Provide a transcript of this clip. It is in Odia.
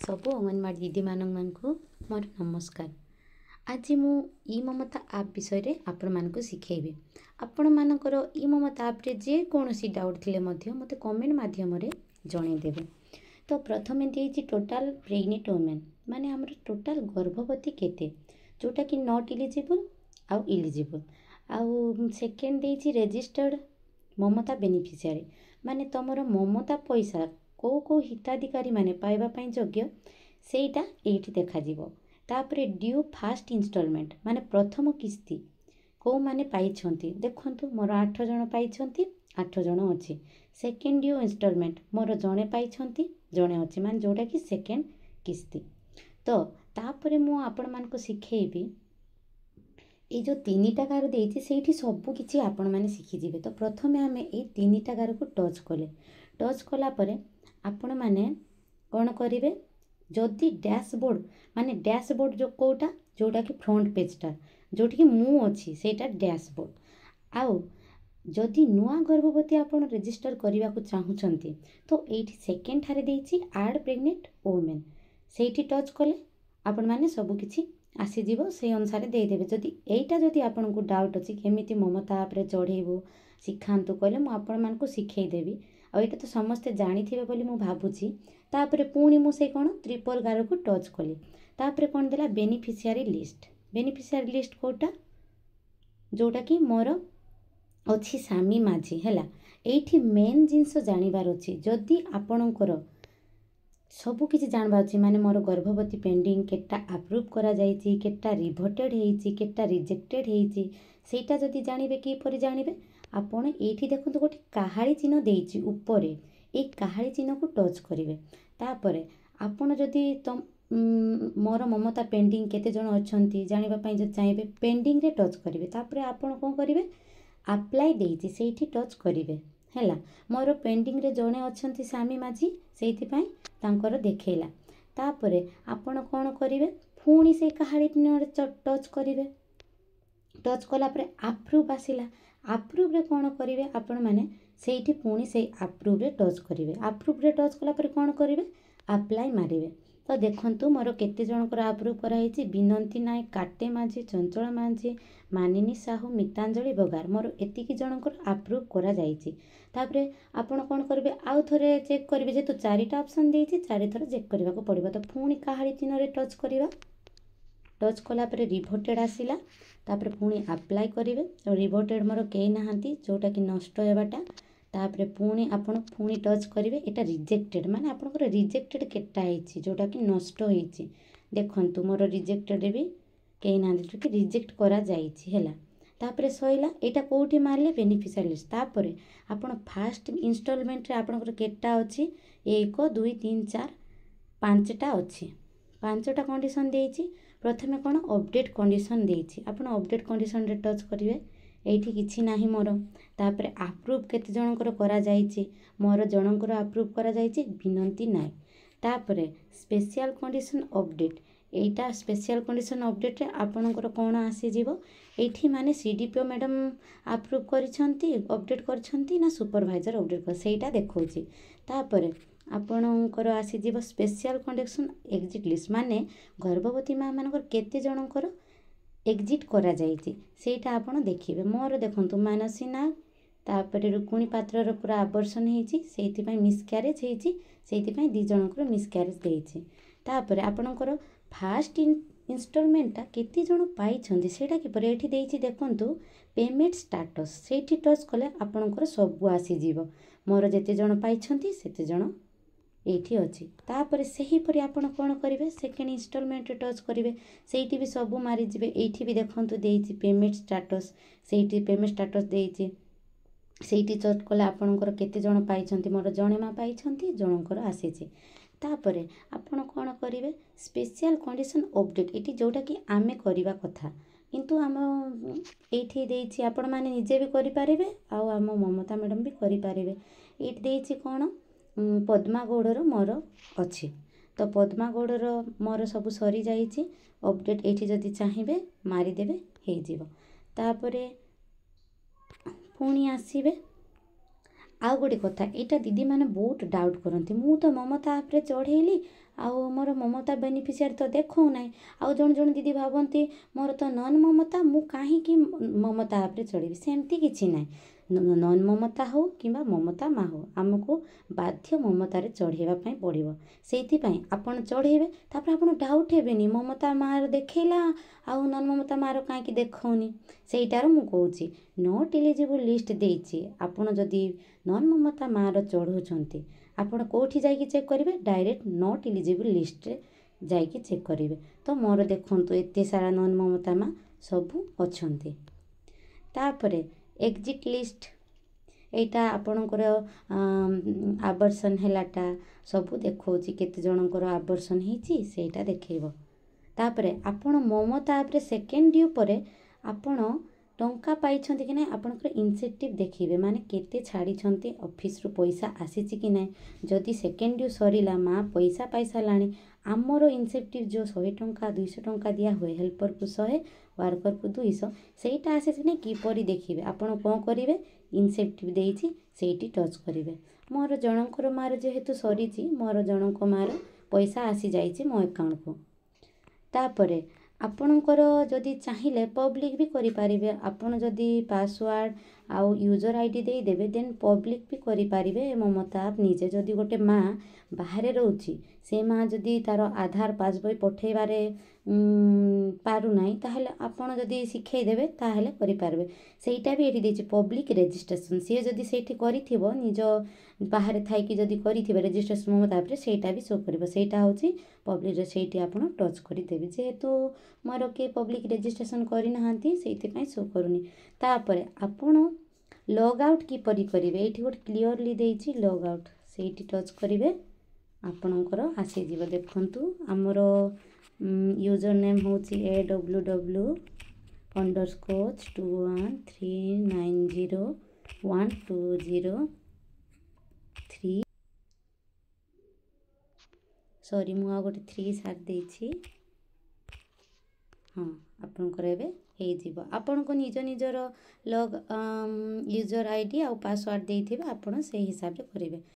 ସବୁ ଅଙ୍ଗନବାଡ଼ି ଦିଦିମାନଙ୍କୁ ମୋର ନମସ୍କାର। ଆଜି ମୁଁ ଇ ମମତା ଆପ୍ ବିଷୟରେ ଆପଣମାନଙ୍କୁ ଶିଖେଇବି। ଆପଣମାନଙ୍କର ଇ ମମତା ଆପ୍ରେ ଯେକୌଣସି ଡାଉଟ୍ ଥିଲେ ମଧ୍ୟ ମୋତେ କମେଣ୍ଟ ମାଧ୍ୟମରେ ଜଣାଇଦେବେ। ତ ପ୍ରଥମେ ଦେଇଛି ଟୋଟାଲ୍ ପ୍ରେଗନେଣ୍ଟ ଓମେନ୍, ମାନେ ଆମର ଟୋଟାଲ୍ ଗର୍ଭବତୀ କେତେ, ଯେଉଁଟାକି ନଟ୍ ଇଲିଜିବୁଲ୍ ଆଉ ଇଲିଜିବୁଲ୍। ଆଉ ସେକେଣ୍ଡ ଦେଇଛି ରେଜିଷ୍ଟର୍ଡ଼ ମମତା ବେନିଫିସିଆରୀ, ମାନେ ତୁମର ମମତା ପଇସା କେଉଁ ହିତାଧିକାରୀ ମାନେ ପାଇବା ପାଇଁ ଯୋଗ୍ୟ ସେଇଟା ଏଇଠି ଦେଖାଯିବ। ତାପରେ ଡ୍ୟୁ ଫାଷ୍ଟ ଇନଷ୍ଟଲମେଣ୍ଟ, ମାନେ ପ୍ରଥମ କିସ୍ତି କେଉଁମାନେ ପାଇଛନ୍ତି, ଦେଖନ୍ତୁ ମୋର 8 ଜଣ ପାଇଛନ୍ତି, 8 ଜଣ ଅଛି। ସେକେଣ୍ଡ ଡ୍ୟୁ ଇନଷ୍ଟଲମେଣ୍ଟ ମୋର ଜଣେ ପାଇଛନ୍ତି, ଜଣେ ଅଛି, ମାନେ ଯେଉଁଟାକି ସେକେଣ୍ଡ କିସ୍ତି। ତ ତାପରେ ମୁଁ ଆପଣମାନଙ୍କୁ ଶିଖେଇବି ଏଇ ଯେଉଁ 3ଟା ଗାର ଦେଇଛି ସେଇଠି ସବୁ କିଛି ଆପଣମାନେ ଶିଖିଯିବେ। ତ ପ୍ରଥମେ ଆମେ ଏଇ 3ଟା ଗାରକୁ ଟଚ୍ କଲା ପରେ ଆପଣମାନେ କ'ଣ କରିବେ, ଯଦି ଡ୍ୟାସବୋର୍ଡ଼, ମାନେ ଡ୍ୟାସବୋର୍ଡ଼ ଯେଉଁ କେଉଁଟା, ଯେଉଁଟାକି ଫ୍ରଣ୍ଟ ପେଜ୍ଟା ଯେଉଁଠିକି ମୁଁ ଅଛି ସେଇଟା ଡ୍ୟାସବୋର୍ଡ଼। ଆଉ ଯଦି ନୂଆ ଗର୍ଭବତୀ ଆପଣ ରେଜିଷ୍ଟର କରିବାକୁ ଚାହୁଁଛନ୍ତି ତ ଏଇଠି ସେକେଣ୍ଡ ଠାରେ ଦେଇଛି ଆଡ୍ ପ୍ରେଗନେଣ୍ଟ ଓମେନ୍, ସେଇଠି ଟଚ୍ କଲେ ଆପଣମାନେ ସବୁକିଛି ଆସିଯିବ, ସେଇ ଅନୁସାରେ ଦେଇଦେବେ। ଯଦି ଆପଣଙ୍କୁ ଡାଉଟ୍ ଅଛି କେମିତି ମମତା ଆପ୍ରେ ଚଢ଼େଇବୁ ଶିଖାନ୍ତୁ କହିଲେ ମୁଁ ଆପଣମାନଙ୍କୁ ଶିଖେଇଦେବି। ଆଉ ଏଇଟା ତ ସମସ୍ତେ ଜାଣିଥିବେ ବୋଲି ମୁଁ ଭାବୁଛି। ତାପରେ ପୁଣି ମୁଁ ସେଇ କ'ଣ ଟ୍ରିପଲ୍ ଗାରକୁ ଟଚ୍ କଲି। ତାପରେ କ'ଣ ଦେଲା, ବେନିଫିସିଆରୀ ଲିଷ୍ଟ କେଉଁଟା, ଯେଉଁଟାକି ମୋର ଅଛି ସାମୀ ମାଝୀ ହେଲା। ଏଇଠି ମେନ୍ ଜିନିଷ ଜାଣିବାର ଅଛି, ଯଦି ଆପଣଙ୍କର ସବୁ କିଛି ଜାଣିବାର ଅଛି, ମାନେ ମୋର ଗର୍ଭବତୀ ପେଣ୍ଡିଂ କେତେଟା ଆପ୍ରୁଭ୍ କରାଯାଇଛି, କେତେଟା ରିଭୋଟେଡ଼୍ ହେଇଛି, କେତେଟା ରିଜେକ୍ଟେଡ଼୍ ହେଇଛି, ସେଇଟା ଯଦି ଜାଣିବେ କିପରି ଜାଣିବେ, ଆପଣ ଏଇଠି ଦେଖନ୍ତୁ ଗୋଟେ କାହାଳି ଚିହ୍ନ ଦେଇଛି ଉପରେ, ଏଇ କାହାଳି ଚିହ୍ନକୁ ଟଚ୍ କରିବେ। ତାପରେ ଆପଣ ଯଦି ମୋର ମମତା ପେଣ୍ଡିଂ କେତେ ଜଣ ଅଛନ୍ତି ଜାଣିବା ପାଇଁ ଯଦି ଚାହିଁବେ ପେଣ୍ଡିଂରେ ଟଚ୍ କରିବେ। ତାପରେ ଆପଣ କ'ଣ କରିବେ, ଆପ୍ଲାଏ ଦେଇଛି ସେଇଠି ଟଚ୍ କରିବେ ହେଲା। ମୋର ପେଣ୍ଡିଂରେ ଜଣେ ଅଛନ୍ତି ସାମୀ ମାଝୀ, ସେଇଥିପାଇଁ ତାଙ୍କର ଦେଖେଇଲା। ତାପରେ ଆପଣ କ'ଣ କରିବେ, ପୁଣି ସେଇ କାହାଳି ଚିହ୍ନରେ ଟଚ୍ କରିବେ। ଟଚ୍ କଲା ପରେ ଆପ୍ରୁଭ୍ ଆସିଲା, ଆପ୍ରୁଭ୍ରେ କ'ଣ କରିବେ ଆପଣମାନେ, ସେଇଠି ପୁଣି ସେଇ ଆପ୍ରୁଭ୍ରେ ଟଚ୍ କରିବେ। ଆପ୍ରୁଭ୍ରେ ଟଚ୍ କଲା ପରେ କ'ଣ କରିବେ, ଆପ୍ଲାଏ ମାରିବେ। ତ ଦେଖନ୍ତୁ ମୋର କେତେ ଜଣଙ୍କର ଆପ୍ରୁଭ୍ କରାହେଇଛି, ବିନନ୍ତୀ ନାୟକ, କାଟେ ମାଝୀ, ଚଞ୍ଚଳ ମାଝୀ, ମାନିନୀ ସାହୁ, ମିତାଞ୍ଜଳି ବଗାର, ମୋର ଏତିକି ଜଣଙ୍କର ଆପ୍ରୁଭ୍ କରାଯାଇଛି। ତାପରେ ଆପଣ କ'ଣ କରିବେ, ଆଉ ଥରେ ଚେକ୍ କରିବେ, ଯେହେତୁ 4ଟା ଅପସନ୍ ଦେଇଛି 4 ଥର ଚେକ୍ କରିବାକୁ ପଡ଼ିବ। ତ ପୁଣି କାହାଳି ଚିହ୍ନରେ ଟଚ୍ କରିବା। ଟଚ୍ କଲା ପରେ ରିଭୋଟେଡ଼୍ ଆସିଲା, ତାପରେ ପୁଣି ଆପ୍ଲାଏ କରିବେ। ରିଭୋଟେଡ଼୍ ମୋର କେହି ନାହାନ୍ତି, ଯେଉଁଟାକି ନଷ୍ଟ ହେବାଟା। ତାପରେ ପୁଣି ଆପଣ ପୁଣି ଟଚ୍ କରିବେ, ଏଇଟା ରିଜେକ୍ଟେଡ଼୍, ମାନେ ଆପଣଙ୍କର ରିଜେକ୍ଟେଡ଼୍ କେତେଟା ହେଇଛି, ଯେଉଁଟାକି ନଷ୍ଟ ହେଇଛି। ଦେଖନ୍ତୁ ମୋର ରିଜେକ୍ଟେଡ଼୍ ବି କେହି ନାହାନ୍ତି, ଯେଉଁଟାକି ରିଜେକ୍ଟ କରାଯାଇଛି ହେଲା। ତାପରେ ସଇଲା, ଏଇଟା କେଉଁଠି ମାରିଲେ, ବେନିଫିସିଆରୀ ଲିଷ୍ଟ। ତାପରେ ଆପଣ ଫାଷ୍ଟ ଇନଷ୍ଟଲମେଣ୍ଟରେ ଆପଣଙ୍କର କେତେଟା ଅଛି, 1 2 3 4 5ଟା ଅଛି, 5ଟା କଣ୍ଡିସନ୍ ଦେଇଛି। ପ୍ରଥମେ କ'ଣ ଅପଡ଼େଟ୍ କଣ୍ଡିସନ୍ ଦେଇଛି, ଆପଣ ଅପଡ଼େଟ୍ କଣ୍ଡିସନରେ ଟଚ୍ କରିବେ, ଏଇଠି କିଛି ନାହିଁ ମୋର। ତାପରେ ଆପ୍ରୁଭ୍ କେତେ ଜଣଙ୍କର କରାଯାଇଛି, ମୋର ଜଣଙ୍କର ଆପ୍ରୁଭ୍ କରାଯାଇଛି, ବିନନ୍ତୀ ନାୟକ। ତାପରେ ସ୍ପେଶିଆଲ୍ କଣ୍ଡିସନ୍ ଅପଡ଼େଟ୍, ଏଇଟା ସ୍ପେଶିଆଲ୍ କଣ୍ଡିସନ୍ ଅପଡ଼େଟ୍ରେ ଆପଣଙ୍କର କ'ଣ ଆସିଯିବ, ଏଇଠି ମାନେ CDPO ମ୍ୟାଡ଼ାମ୍ ଆପ୍ରୁଭ୍ କରିଛନ୍ତି, ଅପଡ଼େଟ୍ କରିଛନ୍ତି ନା ସୁପରଭାଇଜର୍ ଅପଡ଼େଟ୍ କରି ସେଇଟା ଦେଖାଉଛି। ତାପରେ ଆପଣଙ୍କର ଆସିଯିବ ସ୍ପେଶିଆଲ୍ କଣ୍ଡିସନ୍ ଏକ୍ଜିଟ୍ ଲିଷ୍ଟ, ମାନେ ଗର୍ଭବତୀ ମାଆମାନଙ୍କର କେତେ ଜଣଙ୍କର ଏକ୍ଜିଟ୍ କରାଯାଇଛି ସେଇଟା ଆପଣ ଦେଖିବେ। ମୋର ଦେଖନ୍ତୁ ମାନସୀ ନାୟକ, ତାପରେ ରୁକ୍ମିଣୀ ପାତ୍ରର ପୁରା ଆବର୍ଷଣ ହେଇଛି, ସେଇଥିପାଇଁ ମିସ୍କ୍ୟାରେଜ୍ ହେଇଛି, ସେଇଥିପାଇଁ 2 ଜଣଙ୍କର ମିସ୍କ୍ୟାରେଜ୍ ଦେଇଛି। ତାପରେ ଆପଣଙ୍କର ଫାଷ୍ଟ ଇନଷ୍ଟଲମେଣ୍ଟଟା କେତେ ଜଣ ପାଇଛନ୍ତି ସେଇଟା କିପରି, ଏଇଠି ଦେଇଛି ଦେଖନ୍ତୁ ପେମେଣ୍ଟ ଷ୍ଟାଟସ୍, ସେଇଠି ଟଚ୍ କଲେ ଆପଣଙ୍କର ସବୁ ଆସିଯିବ, ମୋର ଯେତେ ଜଣ ପାଇଛନ୍ତି ସେତେ ଜଣ ଏଇଠି ଅଛି। ତାପରେ ସେହିପରି ଆପଣ କ'ଣ କରିବେ, ସେକେଣ୍ଡ ଇନଷ୍ଟଲମେଣ୍ଟରେ ଟଚ୍ କରିବେ, ସେଇଠି ବି ସବୁ ମାରିଯିବେ। ଏଇଠି ବି ଦେଖନ୍ତୁ ଦେଇଛି ପେମେଣ୍ଟ ଷ୍ଟାଟସ୍, ସେଇଠି ପେମେଣ୍ଟ ଷ୍ଟାଟସ୍ ଦେଇଛି, ସେଇଠି ଟଚ୍ କଲେ ଆପଣଙ୍କର କେତେ ଜଣ ପାଇଛନ୍ତି, ମୋର ଜଣେ ମା ପାଇଛନ୍ତି, ଜଣଙ୍କର ଆସିଛି। ତାପରେ ଆପଣ କ'ଣ କରିବେ, ସ୍ପେଶିଆଲ୍ କଣ୍ଡିସନ୍ ଅପଡ଼େଟ୍, ଏଇଠି ଯେଉଁଟାକି ଆମେ କରିବା କଥା, କିନ୍ତୁ ଆମ ଏଇଠି ଦେଇଛି ଆପଣମାନେ ନିଜେ ବି କରିପାରିବେ, ଆଉ ଆମ ମମତା ମ୍ୟାଡ଼ାମ୍ ବି କରିପାରିବେ। ଏଇଠି ଦେଇଛି କ'ଣ, ପଦ୍ମାଗୌଡ଼ର ମୋର ଅଛି, ତ ପଦ୍ମାଗୌଡ଼ର ମୋର ସବୁ ସରିଯାଇଛି। ଅପଡ଼େଟ୍ ଏଇଠି ଯଦି ଚାହିଁବେ ମାରିଦେବେ, ହେଇଯିବ। ତାପରେ ପୁଣି ଆସିବେ। ଆଉ ଗୋଟେ କଥା, ଏଇଟା ଦିଦିମାନେ ବହୁତ ଡାଉଟ୍ କରନ୍ତି, ମୁଁ ତ ମମତା ଆପ୍ରେ ଚଢ଼େଇଲି ଆଉ ମୋର ମମତା ବେନିଫିସିଆରୀ ତ ଦେଖାଉନାହିଁ। ଆଉ ଜଣେ ଜଣେ ଦିଦି ଭାବନ୍ତି ମୋର ତ ନନ୍ ମମତା, ମୁଁ କାହିଁକି ମମତା ଆପ୍ରେ ଚଢ଼ିବି। ସେମିତି କିଛି ନାହିଁ। ନନ୍ ମମତା ହେଉ କିମ୍ବା ମମତା ମା' ହେଉ, ଆମକୁ ବାଧ୍ୟ ମମତାରେ ଚଢ଼େଇବା ପାଇଁ ପଡ଼ିବ। ସେଇଥିପାଇଁ ଆପଣ ଚଢ଼େଇବେ, ତାପରେ ଆପଣ ଡାଉଟ୍ ହେବେନି ମମତା ମା'ର ଦେଖେଇଲା ଆଉ ନନ୍ ମମତା ମା'ର କାହିଁକି ଦେଖାଉନି। ସେଇଟାରୁ ମୁଁ କହୁଛି ନଟ୍ ଇଲିଜିବୁଲ୍ ଲିଷ୍ଟ ଦେଇଛି। ଆପଣ ଯଦି ନନ୍ ମମତା ମା'ର ଚଢ଼ଉଛନ୍ତି, ଆପଣ କେଉଁଠି ଯାଇକି ଚେକ୍ କରିବେ? ଡାଇରେକ୍ଟ ନଟ୍ ଇଲିଜିବୁଲ୍ ଲିଷ୍ଟରେ ଯାଇକି ଚେକ୍ କରିବେ। ତ ମୋର ଦେଖନ୍ତୁ ଏତେ ସାରା ନନ୍ ମମତା ମା' ସବୁ ଅଛନ୍ତି। ତାପରେ ଏକ୍ଜିଟ୍ ଲିଷ୍ଟ, ଏଇଟା ଆପଣଙ୍କର ଆବର୍ସନ୍ ହେଲାଟା ସବୁ ଦେଖାଉଛି, କେତେ ଜଣଙ୍କର ଆବର୍ସନ୍ ହେଇଛି ସେଇଟା ଦେଖେଇବ। ତାପରେ ଆପଣ ମମତା ଆପ୍ରେ ସେକେଣ୍ଡ ଡ୍ୟୁ ପରେ ଆପଣ ଟଙ୍କା ପାଇଛନ୍ତି କି ନାହିଁ ଆପଣଙ୍କର ଇନସେଣ୍ଟିଭ୍ ଦେଖିବେ, ମାନେ କେତେ ଛାଡ଼ିଛନ୍ତି ଅଫିସରୁ ପଇସା ଆସିଛି କି ନାହିଁ। ଯଦି ସେକେଣ୍ଡ ଡ୍ୟୁ ସରିଲା, ମା' ପଇସା ପାଇସାରିଲାଣି, ଆମର ଇନସେଣ୍ଟିଭ୍ ଯେଉଁ 100 ଟଙ୍କା 200 ଟଙ୍କା ଦିଆ ହୁଏ, ହେଲ୍ପରକୁ 100 ୱାର୍କରକୁ 200, ସେଇଟା ଆସିଛି କି ନାହିଁ କିପରି ଦେଖିବେ? ଆପଣ କ'ଣ କରିବେ? ଇନସେଣ୍ଟିଭ୍ ଦେଇଛି ସେଇଠି ଟଚ୍ କରିବେ। ମୋର ଜଣଙ୍କର ମା'ର ଯେହେତୁ ସରିଛି, ମୋର ଜଣଙ୍କ ମା'ର ପଇସା ଆସିଯାଇଛି ମୋ ଆକାଉଣ୍ଟକୁ। ତାପରେ ଆପଣଙ୍କର ଯଦି ଚାହିଁଲେ ପବ୍ଲିକ୍ ବି କରିପାରିବେ। ଆପଣ ଯଦି ପାସୱାର୍ଡ଼ ଆଉ ୟୁଜର୍ ଆଇ ଡ଼ି ଦେଇଦେବେ, ଦେନ୍ ପବ୍ଲିକ୍ ବି କରିପାରିବେ ମମତା ଆପ୍ ନିଜେ। ଯଦି ଗୋଟେ ମା' ବାହାରେ ରହୁଛି, ସେ ମା' ଯଦି ତା'ର ଆଧାର ପାସବହି ପଠାଇବାରେ ପାରୁନାହିଁ, ତାହେଲେ ଆପଣ ଯଦି ଶିଖେଇଦେବେ ତାହେଲେ କରିପାରିବେ। ସେଇଟା ବି ଏଠି ଦେଇଛି ପବ୍ଲିକ୍ ରେଜିଷ୍ଟ୍ରେସନ୍। ସିଏ ଯଦି ସେଇଠି କରିଥିବ, ନିଜ ବାହାରେ ଥାଇକି ଯଦି କରିଥିବେ ରେଜିଷ୍ଟ୍ରେସନ୍ ମମତା ଆପ୍ରେ, ସେଇଟା ବି ଶୋ କରିବ। ସେଇଟା ହେଉଛି ପବ୍ଲିକ୍ରେ, ସେଇଠି ଆପଣ ଟଚ୍ କରିଦେବେ। ଯେହେତୁ ମୋର କିଏ ପବ୍ଲିକ୍ ରେଜିଷ୍ଟ୍ରେସନ୍ କରିନାହାନ୍ତି, ସେଇଥିପାଇଁ ଶୋ କରୁନି। ତାପରେ ଆପଣ ଲଗ୍ ଆଉଟ୍ କିପରି କରିବେ? ଏଇଠି ଗୋଟେ କ୍ଲିଅରଲି ଦେଇଛି ଲଗ୍ ଆଉଟ୍, ସେଇଠି ଟଚ୍ କରିବେ, ଆପଣଙ୍କର ଆସିଯିବ। ଦେଖନ୍ତୁ ଆମର ୟୁଜର୍ ନେମ୍ ହେଉଛି AWW_213901203। ସରି, ମୁଁ ଆଉ ଗୋଟେ 3 ସାର୍ ଦେଇଛି। ହଁ, ଆପଣଙ୍କର ଏବେ ହେଇଯିବ। ଆପଣଙ୍କ ନିଜ ନିଜର ୟୁଜର୍ ଆଇ ଡ଼ି ଆଉ ପାସୱାର୍ଡ଼ ଦେଇଥିବେ, ଆପଣ ସେଇ ହିସାବରେ କରିବେ।